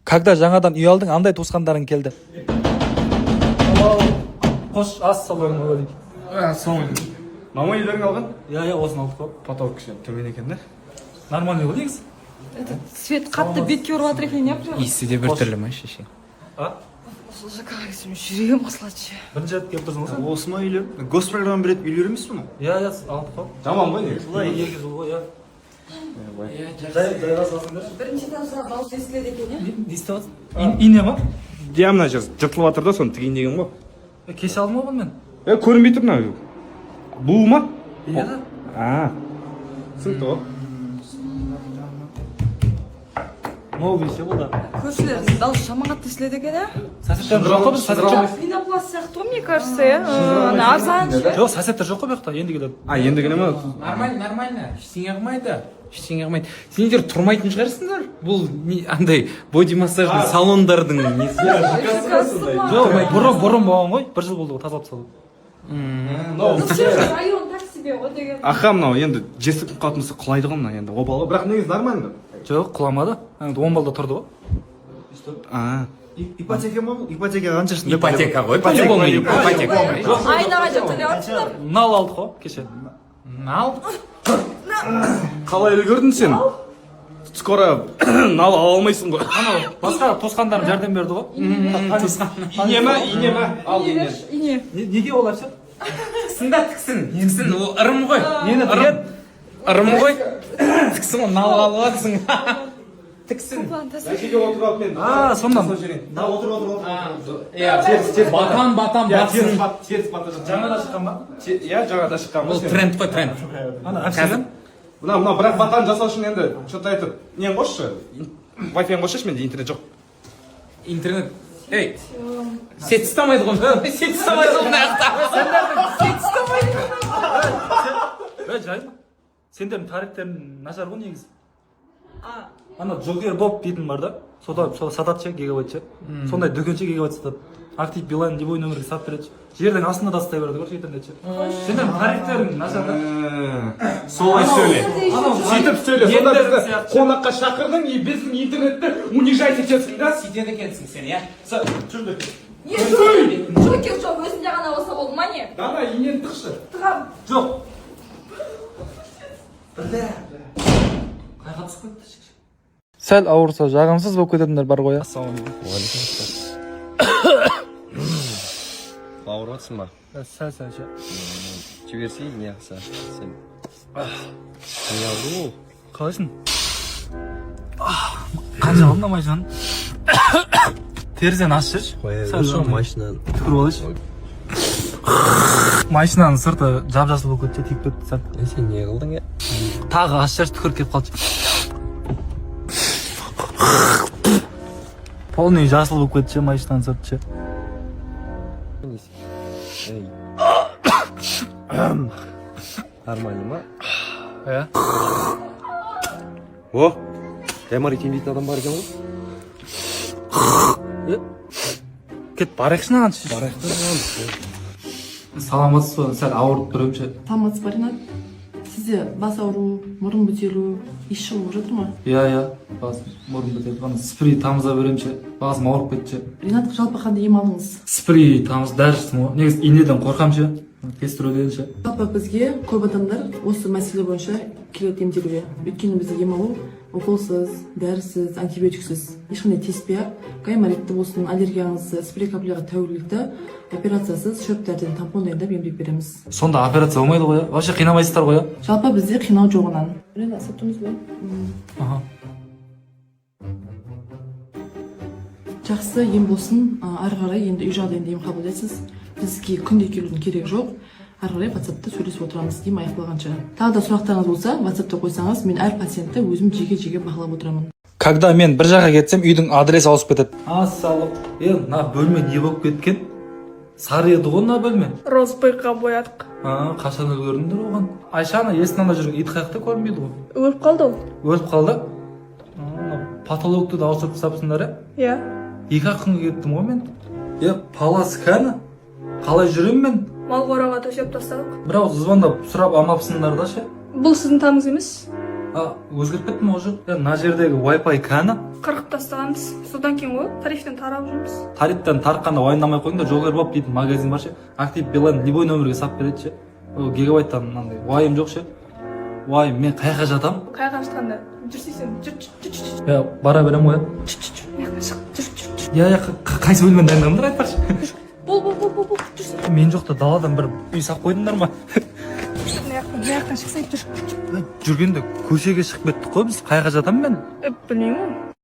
Когда жаңадан үй алдың, андай туысқандарың келді? Қош, ассалаумағалейкум. Ассалаумағалейкум. Мама үйлерің алған? Я, осыны алдық қой. Потолок кішкене төмен екен да. Нормальный ғой негізі. Свет қатты бетке ұрып жатыр екен, не? Иісі де біртүрлі ма шеше? Жүрегім қысылады. Бірінші рет келіп тұрсың ғой. Осы ма үйлер? Госпрограмма береді үйлер емес пе? Я, алдық қой. Жаман ғой негізі. Солай 2 жыл ғой, я. Жайға салсыңдар. Бірінші таза дауыс естіледі екен, не? Не істеп жатсың? Ине ма? Диамна жыртылып жатыр да, соны тігейін деген ғой. Кеше алдым ғой мен. Көрінбей тұр мына. Бұл ма? Иә да. Түсінікті ғой. Новый ше бұл да. Көршілер дауыс жамағат естіледі екен, а? Сәсептер жоқ қой біз, сәсептер. Пенопласт сияқты ғой, мне кажется, ана арзан. Жоқ, сәсептер жоқ қой бұяқта, енді келеді. Ендігіне ма? Нормально. Ештеңе қылмайды. Сендер тұрмайтын шығарсыңдар. Бұл андай боди массаждың салондардың несі. Жоқ, бұрын болған ғой, 1 жыл болды ғой, тазалап салды. Район так себе ғой деген. Аха, мынау енді жесіп қалатын болса құлайды ғой мына енді. Обал ғой, бірақ негізі нормально. Жоқ, құламады. 10 балда тұрды ғой. Ипотека ма? Ипотека қаншасын? Ипотека ғой. По-любому ипотека. Айнаға деп төлеп жатсыңдар. Нал алдық қой, кеше. Нал? Қалай үлгердің сен? Скоро нал ала алмайсың ғой. Анау басқа туысқандарым жәрдем берді ғой. Ине ма? Ал ине. Ине. Неге олар ше? Тіксін, тіксін, ол ырым ғой. Нені тігеді? Ырым ғой. Тіксін, ол нал алып жатсың. Тіксін. Әкеге отырып алып мен. Сондан. Да, отырып. Батам, батсын. Теріс бата. Жаңада шыққан ба? Иә, жаңада шыққан. Ол тренд қой, тренд. Қазір? Мына бірақ батаны жасау үшін енді что-то айтып, нен қосшы. Wi-Fi қосшы, менде интернет жоқ. Интернет. Ей, сет ұстамайды ғой. Сет ұстамайды ғой мына жақта. Сет ұстамайды. Жайма. Сендердің тарифтерің нашар ғой негізі. Ана Джокер Боб дейтін бар да. Сода сатады ше, гигабайт ше. Сондай дүкенше гигабайт сатады. Актив Билайн любой нөмірге сатып береді. Жердің астында да стай береді ғой интернет ше. Сендердің тарифтерің нашар да. Солай сөйле. Сөйтіп сөйле. Сонда бізді қонаққа шақырдың, и біздің интернетті унижать етесің да. Сөйтеді екенсің сен, иә? Жүрді. Джокер жоқ, өзінде ғана болса болды ма не? Дана, инен тықшы. Тығам. Жоқ. Қайға түсіп кетті. Сәл ауырса жағымсыз болып кететіндер бар ғой. Ауырып жатсың ба? Сәл ше. Жіберсей не қылса сен. Не ауру ол? Қалайсың? Қанша алдың машинаны? Терезені ашшы. Осы машинаны Түкіріп алайшы. Машинаның сырты жап-жасыл болып кетті, тиіп кетті сәл. сен не қылдың е? Тағы ашшы, түкіріп кетіп қалды. Полный жасыл болып кетті, машинаның сырты ше. Нормально ма? Иә. О, гайморит емдейтін адам бар екен ғой? Кет барайықшы нағаншы. Саламатсыз ба, сәл ауырып тұр ше. Тамыз бар Ринат. Сізде бас ауру, мұрын бітелу, иш шығып жатыр ма? Иә, бас мұрын бітеді. Ана спрей тамыза берем ше. Басым ауырып кетті ше. Ринат, жалпы қандай ем алдыңыз? Спрей тамыз дәрістім ғой. Негізі инеден қорқам ше. Тестіруден ше. Жалпы бізге көп адамдар осы мәселе бойынша келеді емделуге. Өйткені бізде ем алу уколсыз, дәрісіз, антибиотиксіз, ешқандай тиіспей-ақ, гайморитті болсын, аллергияңызды, спрей каплияға тәуелділікті операциясыз шөп дәріден тампон дайындап емдеп береміз. Сонда операция болмайды ғой. Вообще қинамайсыздар ғой. Жалпы бізде қинау жоғынан. Ринат, сәттіміз бе? Жақсы ем болсын, ары қарай енді үй жағдайында ем қабылдайсыз. Бізге күнде келудің керегі жоқ. Ары қарай WhatsApp-та сөйлесіп отырамыз, ем аяқталғанша. Тағы да сұрақтарыңыз болса, WhatsApp-та қойсаңыз, мен әр пациентті өзім жеке бағалап отырамын. Когда мен бір жаққа кетсем, үйдің адресі ауысып кетеді. Ассалам. На бөлме не болып кеткен? Сары еді ғой на бөлме. Розбойға боядық. Қашан үлгердіңдер оған? Айшаны есінанда жүрген ит қаяқта көрінбейді ғой. Өліп қалды ол. Өліп қалды? Патологты да ауыстырып тастапсыңдар, Иә. 2 күнге кеттім ғой мен. Паласканы? Қалай жүрем мен? Мал қораға төсеп тастадық. Бірақ звондап сұрап алмапсыңдар да ше. Бұл сіздің тамыз емес? өзгеріп кетті ма уже? Мына жердегі Wi-Fi кәні? Қырқып тастағанбыз. Содан кейін ғой тарифтен тарап жүрміз. Тарифтен тарыққанда уайымдамай қойыңдар. Жогер Боб дейтін магазин бар ше. Актив Билайн любой нөмірге сап береді ше. Ол гигабайттан мынандай уайым жоқ ше. Уайым, мен қайқа жатам? Қайға жатқанда жүрсейсің, жүр. Я бара берем ғой. Мияқтан шық, жүр. Я қайсы бөлмені дайындадыңдар айтпақшы. Бол, жүрсің. Мен жоқта даладан бір үй сап қойдыңдар ма? Мияқтан шықсай, жүр. Жүргенде көшеге шығып кеттік қой біз. Қайға жатам мен? Білмеймін.